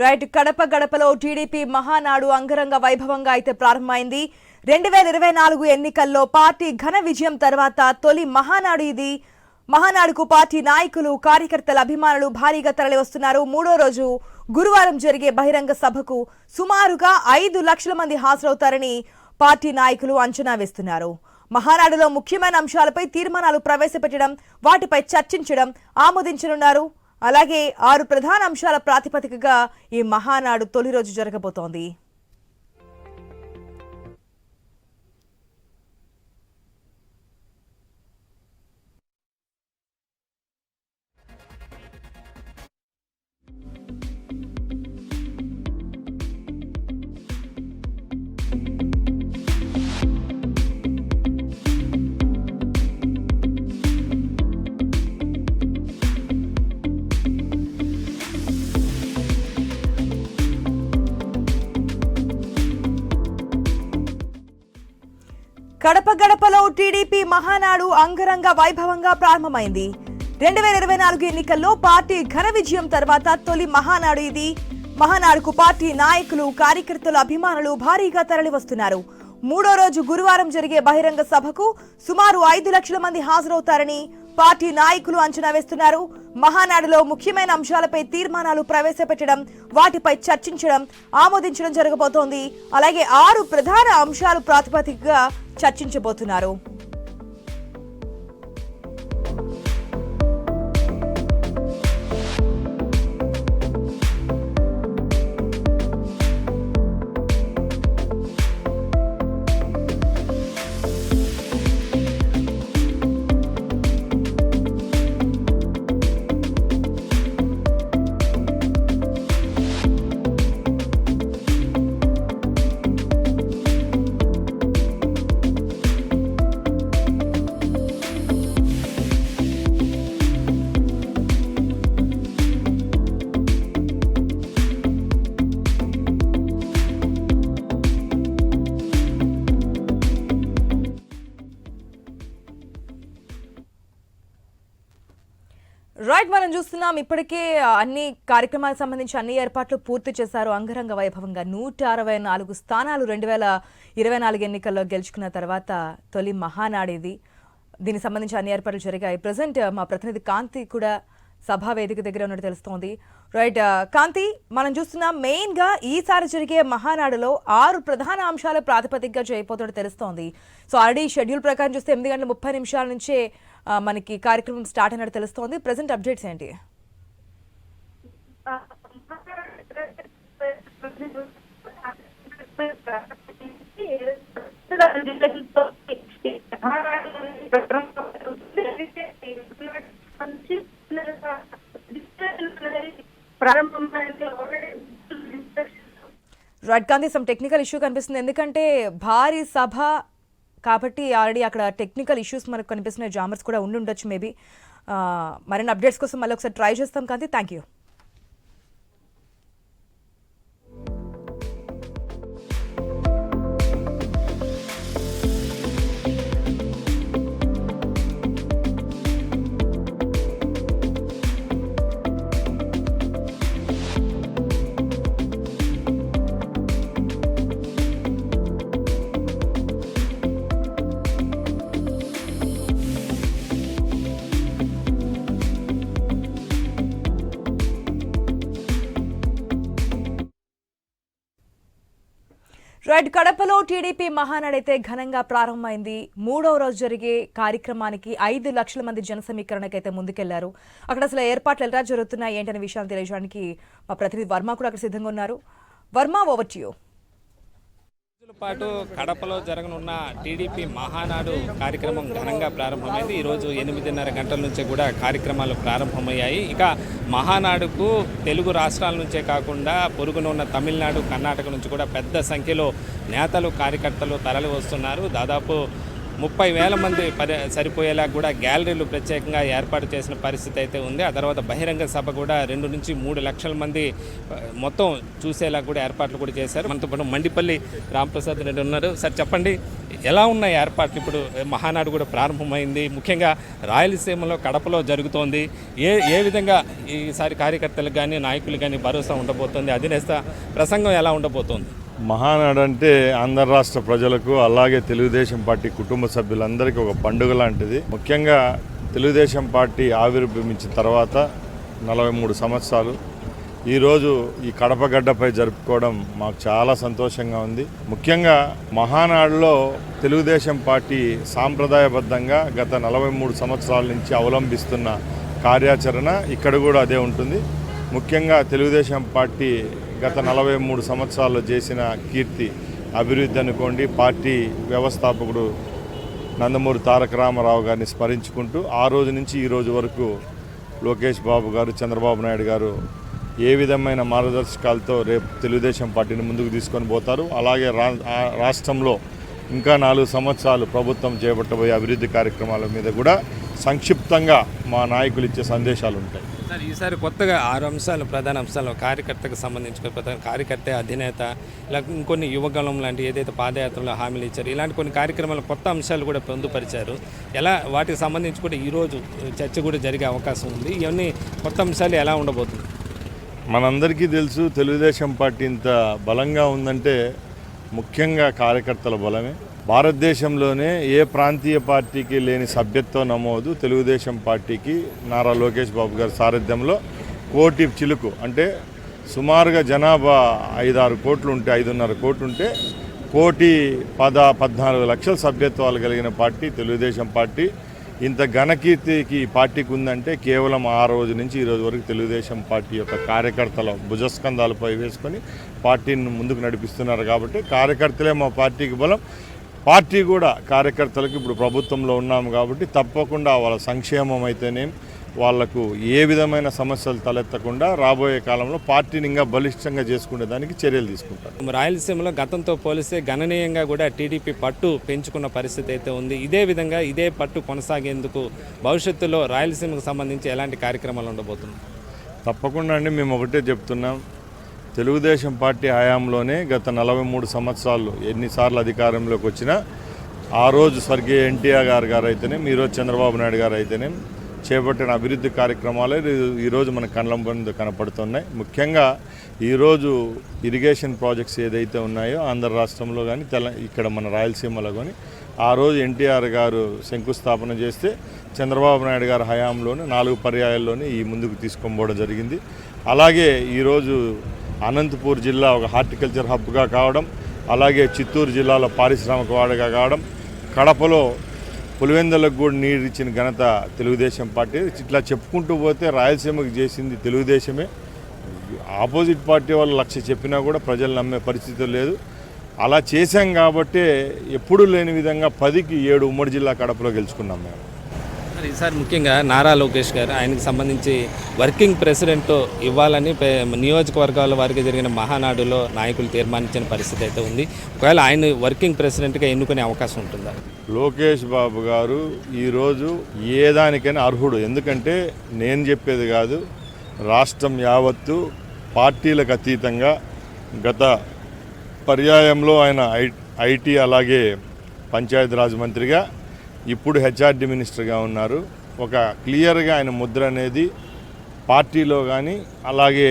Right Kadapa గడపలో TDP Mahanadu అంగరంగ వైభవంగా అయితే ప్రారంభమైంది. 2024 ఎన్నికల్లో పార్టీ ఘన విజయం తర్వాత తొలి మహానాడు ఇది. మహానాడుకు పార్టీ నాయకులు, కార్యకర్తల అభిమానులు భారీగా తరలివస్తున్నారు. మూడో రోజు గురువారం జరిగే బహిరంగ సభకు సుమారుగా 5 లక్షల మంది హాజరవుతారని పార్టీ నాయకులు అంచనా వేస్తున్నారు. మహానాడులో ముఖ్యమైన అంశాలపై తీర్మానాలు ప్రవేశపెట్టడం, వాటిపై చర్చించడం, ఆమోదించనున్నారు. అలాగే 6 ప్రధాన అంశాల ప్రాతిపదికగా ఈ మహానాడు తొలి రోజు జరగబోతోంది. కడప గడపలో టీడీపీ మహానాడు అంగరంగ వైభవంగా ప్రారంభమైంది. 2024 ఎన్నికల్లో పార్టీ ఘన విజయం తర్వాత తొలి మహానాడు ఇది. మహానాడుకు పార్టీ నాయకులు, కార్యకర్తల అభిమానులు భారీగా తరలివస్తున్నారు. మూడో రోజు గురువారం జరిగే బహిరంగ సభకు సుమారు 5 లక్షల మంది హాజరవుతారని పార్టీ నాయకులు అంచనా వేస్తున్నారు. మహానాడులో ముఖ్యమైన అంశాలపై తీర్మానాలు ప్రవేశపెట్టడం, వాటిపై చర్చించడం, ఆమోదించడం జరగబోతోంది. అలాగే 6 ప్రధాన అంశాలు ప్రాతిపదికగా చర్చించబోతున్నారు. రైట్, మనం చూస్తున్నాం ఇప్పటికే అన్ని కార్యక్రమాలకు సంబంధించి అన్ని ఏర్పాట్లు పూర్తి చేశారు. అంగరంగ వైభవంగా 164 స్థానాలు 2024 ఎన్నికల్లో గెలుచుకున్న తర్వాత తొలి మహానాడు ఇది. దీనికి సంబంధించి అన్ని ఏర్పాట్లు జరిగాయి. ప్రజెంట్ మా ప్రతినిధి కాంతి కూడా సభా వేదిక దగ్గర ఉన్నట్టు తెలుస్తోంది. రైట్ కాంతి, మనం చూస్తున్నాం మెయిన్ గా ఈసారి జరిగే మహానాడులో 6 ప్రధాన అంశాల ప్రాతిపదికగా చేయబోతున్నట్టు తెలుస్తోంది. సో ఆల్రెడీ షెడ్యూల్ ప్రకారం చూస్తే 8:30 నుంచే మనకి కార్యక్రమం స్టార్ట్ అయినట్టు తెలుస్తోంది. ప్రెసెంట్ అప్డేట్స్ ఏంటి? రైట్ కాంతి, సమ్ టెక్నికల్ ఇష్యూ కనిపిస్తుంది. ఎందుకంటే భారీ సభ కాబట్టి ఆల్రెడీ అక్కడ టెక్నికల్ ఇష్యూస్ మనకు కనిపిస్తున్నాయి. జామర్స్ కూడా ఉండి ఉండొచ్చు మేబీ. మరిన్ని అప్డేట్స్ కోసం మళ్ళీ ఒకసారి ట్రై చేస్తాం కాంతి. Thank you. రైట్, కడపలో టీడీపీ మహానాడు అయితే ఘనంగా ప్రారంభమైంది. మూడవ రోజు జరిగే కార్యక్రమానికి 5 లక్షల మంది జన సమీకరణకైతే ముందుకెళ్లారు. అక్కడ అసలు ఏర్పాట్లు ఎలా జరుగుతున్నాయి ఏంటనే విషయాలు తెలియజేయడానికి మా ప్రతినిధి వర్మ కూడా అక్కడ సిద్ధంగా ఉన్నారు. Varma, over to you. పాటు కడపలో జరగనున్న టీడీపీ మహానాడు కార్యక్రమం ఘనంగా ప్రారంభమైంది. ఈరోజు 8:30 గంటల నుంచి కూడా కార్యక్రమాలు ప్రారంభమయ్యాయి. ఇక మహానాడుకు తెలుగు రాష్ట్రాల నుంచే కాకుండా పొరుగున ఉన్న తమిళనాడు, కర్ణాటక నుంచి కూడా పెద్ద సంఖ్యలో నేతలు, కార్యకర్తలు తరలి వస్తున్నారు. దాదాపు 30,000 మంది సరిపోయేలా కూడా గ్యాలరీలు ప్రత్యేకంగా ఏర్పాటు చేసిన పరిస్థితి అయితే ఉంది. ఆ తర్వాత బహిరంగ సభ కూడా 2 నుంచి 3 లక్షల మంది మొత్తం చూసేలా కూడా ఏర్పాట్లు కూడా చేశారు. మనతో పాటు మండిపల్లి రాంప్రసాద్ రెడ్డి ఉన్నారు. సార్ చెప్పండి, ఎలా ఉన్నాయి ఏర్పాట్లు? ఇప్పుడు మహానాడు కూడా ప్రారంభమైంది, ముఖ్యంగా రాయలసీమలో కడపలో జరుగుతోంది. ఏ విధంగా ఈసారి కార్యకర్తలకు కానీ నాయకులు కానీ భరోసా ఉండబోతోంది? అధినేత ప్రసంగం ఎలా ఉండబోతోంది? మహానాడు అంటే ఆంధ్ర రాష్ట్ర ప్రజలకు అలాగే తెలుగుదేశం పార్టీ కుటుంబ సభ్యులందరికీ ఒక పండుగ లాంటిది. ముఖ్యంగా తెలుగుదేశం పార్టీ ఆవిర్భవించిన తర్వాత 43 సంవత్సరాలు ఈరోజు ఈ కడప గడ్డపై జరుపుకోవడం మాకు చాలా సంతోషంగా ఉంది. ముఖ్యంగా మహానాడులో తెలుగుదేశం పార్టీ సాంప్రదాయబద్ధంగా గత 43 సంవత్సరాల నుంచి అవలంబిస్తున్న కార్యాచరణ ఇక్కడ కూడా అదే ఉంటుంది. ముఖ్యంగా తెలుగుదేశం పార్టీ గత 43 సంవత్సరాల్లో చేసిన కీర్తి, అభివృద్ధి అనుకోండి, పార్టీ వ్యవస్థాపకుడు నందమూరి తారక రామారావు గారిని స్మరించుకుంటూ ఆ రోజు నుంచి ఈ రోజు వరకు లోకేష్ బాబు గారు, చంద్రబాబు నాయుడు గారు ఏ విధమైన మార్గదర్శకాలతో రేపు తెలుగుదేశం పార్టీని ముందుకు తీసుకొని పోతారు. అలాగే రాష్ట్రంలో ఇంకా 4 సంవత్సరాలు ప్రభుత్వం చేపట్టబోయే అభివృద్ధి కార్యక్రమాల మీద కూడా సంక్షిప్తంగా మా నాయకులు ఇచ్చే సందేశాలు ఉంటాయి. సార్, ఈసారి కొత్తగా 6 అంశాలు, ప్రధాన అంశాలు కార్యకర్తకు సంబంధించుకుని కార్యకర్త, అధినేత, ఇలా ఇంకొన్ని యువగలం లాంటి ఏదైతే పాదయాత్రలో హామీలు ఇచ్చారు, ఇలాంటి కొన్ని కార్యక్రమాలు, కొత్త అంశాలు కూడా పొందుపరిచారు. ఎలా వాటికి సంబంధించి కూడా ఈరోజు చర్చ కూడా జరిగే అవకాశం ఉంది. ఇవన్నీ కొత్త అంశాలు ఎలా ఉండబోతుంది? మనందరికీ తెలుసు, తెలుగుదేశం పార్టీ ఇంత బలంగా ఉందంటే ముఖ్యంగా కార్యకర్తల బలమే. భారతదేశంలోనే ఏ ప్రాంతీయ పార్టీకి లేని సభ్యత్వ నమోదు తెలుగుదేశం పార్టీకి నారా లోకేష్ బాబు గారి సారథ్యంలో కోటి చిలుకు, అంటే సుమారుగా జనాభా 5-6 కోట్లు ఉంటే, 5.5 కోట్లు ఉంటే 1,14 లక్షల సభ్యత్వాలు కలిగిన పార్టీ తెలుగుదేశం పార్టీ. ఇంత ఘనకీర్తికి పార్టీకి ఉందంటే కేవలం ఆ రోజు నుంచి ఈ రోజు వరకు తెలుగుదేశం పార్టీ యొక్క కార్యకర్తల భుజస్కంధాలపై వేసుకొని పార్టీని ముందుకు నడిపిస్తున్నారు. కాబట్టి కార్యకర్తలే మా పార్టీకి బలం. పార్టీ కూడా కార్యకర్తలకు ఇప్పుడు ప్రభుత్వంలో ఉన్నాము కాబట్టి తప్పకుండా వాళ్ళ సంక్షేమం అయితేనేం, వాళ్లకు ఏ విధమైన సమస్యలు తలెత్తకుండా రాబోయే కాలంలో పార్టీని ఇంకా బలిష్టంగా చేసుకునే దానికి చర్యలు తీసుకుంటారు. రాయలసీమలో గతంతో పోలిస్తే గణనీయంగా కూడా టీడీపీ పట్టు పెంచుకున్న పరిస్థితి అయితే ఉంది. ఇదే విధంగా ఇదే పట్టు కొనసాగేందుకు భవిష్యత్తులో రాయలసీమకు సంబంధించి ఎలాంటి కార్యక్రమాలు ఉండబోతుంది? తప్పకుండా అండి, మేము ఒకటే చెప్తున్నాం. తెలుగుదేశం పార్టీ హయాంలోనే గత 43 సంవత్సరాలు ఎన్నిసార్లు అధికారంలోకి వచ్చినా ఆ రోజు స్వర్గీయ ఎన్టీఆర్ గారు అయితేనేం, ఈరోజు చంద్రబాబు నాయుడు గారు అయితేనేం చేపట్టిన అభివృద్ధి కార్యక్రమాలే ఈరోజు మన కళ్ళ ముందు కనపడుతున్నాయి. ముఖ్యంగా ఈరోజు ఇరిగేషన్ ప్రాజెక్ట్స్ ఏదైతే ఉన్నాయో ఆంధ్ర రాష్ట్రంలో కానీ ఇక్కడ మన రాయలసీమలో కానీ ఆ రోజు ఎన్టీఆర్ గారు శంకుస్థాపన చేస్తే చంద్రబాబు నాయుడు గారి హయాంలోనే 4 పర్యాయాల్లోనే ఈ ముందుకు తీసుకొని జరిగింది. అలాగే ఈరోజు అనంతపూర్ జిల్లా ఒక హార్టికల్చర్ హబ్గా కావడం, అలాగే చిత్తూరు జిల్లాలో పారిశ్రామిక వాడగా కావడం, కడపలో పులివెందులకు కూడా నీరు ఇచ్చిన ఘనత తెలుగుదేశం పార్టీ. ఇట్లా చెప్పుకుంటూ పోతే రాయలసీమకు చేసింది తెలుగుదేశమే. ఆపోజిట్ పార్టీ వాళ్ళు 1,00,000 చెప్పినా కూడా ప్రజలు నమ్మే పరిస్థితి లేదు. అలా చేశాం కాబట్టి ఎప్పుడూ లేని విధంగా 10కి 7 ఉమ్మడి జిల్లా కడపలో గెలుచుకున్నాం మేము. ఈసారి ముఖ్యంగా నారా లోకేష్ గారు, ఆయనకు సంబంధించి వర్కింగ్ ప్రెసిడెంట్ ఇవ్వాలని నియోజకవర్గాల వారికి జరిగిన మహానాడులో నాయకులు తీర్మానించిన పరిస్థితి అయితే ఉంది. ఒకవేళ ఆయన వర్కింగ్ ప్రెసిడెంట్గా ఎన్నుకునే అవకాశం ఉంటుందా? లోకేష్ బాబు గారు ఈరోజు ఏ దానికైనా అర్హుడు. ఎందుకంటే నేను చెప్పేది కాదు, రాష్ట్రం యావత్తు పార్టీలకు అతీతంగా గత పర్యాయంలో ఆయన ఐటీ అలాగే పంచాయతీరాజ్ మంత్రిగా, ఇప్పుడు హెచ్ఆర్డి మినిస్టర్గా ఉన్నారు. ఒక క్లియర్గా ఆయన ముద్ర అనేది పార్టీలో కానీ అలాగే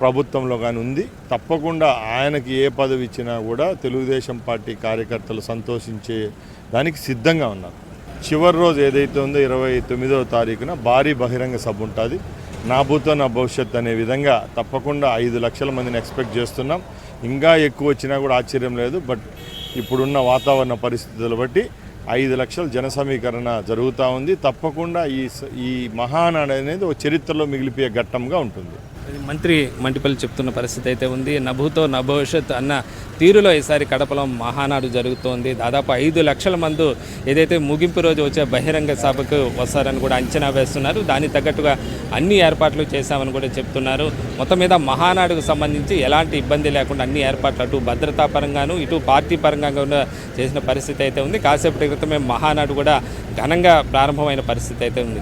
ప్రభుత్వంలో కానీ ఉంది. తప్పకుండా ఆయనకి ఏ పదవి ఇచ్చినా కూడా తెలుగుదేశం పార్టీ కార్యకర్తలు సంతోషించే దానికి సిద్ధంగా ఉన్నారు. చివరి రోజు ఏదైతే ఉందో 29వ తారీఖున భారీ బహిరంగ సభ ఉంటుంది. నా భూతో నా భవిష్యత్ అనే విధంగా తప్పకుండా 5 లక్షల మందిని ఎక్స్పెక్ట్ చేస్తున్నాం. ఇంకా ఎక్కువ వచ్చినా కూడా ఆశ్చర్యం లేదు. బట్ ఇప్పుడున్న వాతావరణ పరిస్థితులు బట్టి 5 లక్షల జన సమీకరణ జరుగుతూ ఉంది. తప్పకుండా ఈ మహానాడు అనేది ఒక చరిత్రలో మిగిలిపోయే ఘట్టంగా ఉంటుంది. అది మంత్రి మంటిపల్లి చెప్తున్న పరిస్థితి అయితే ఉంది. నభూతో నభవిష్యత్ అన్న తీరులో ఈసారి కడపలో మహానాడు జరుగుతోంది. దాదాపు 5 లక్షల మంది ఏదైతే ముగింపు రోజు వచ్చే బహిరంగ సభకు వస్తారని కూడా అంచనా వేస్తున్నారు. దానికి తగ్గట్టుగా అన్ని ఏర్పాట్లు చేశామని కూడా చెప్తున్నారు. మొత్తం మీద మహానాడుకు సంబంధించి ఎలాంటి ఇబ్బంది లేకుండా అన్ని ఏర్పాట్లు అటు భద్రతా పరంగాను ఇటు పార్టీ పరంగా కూడా చేసిన పరిస్థితి అయితే ఉంది. కాసేపటి క్రితమే మహానాడు కూడా ఘనంగా ప్రారంభమైన పరిస్థితి అయితే ఉంది.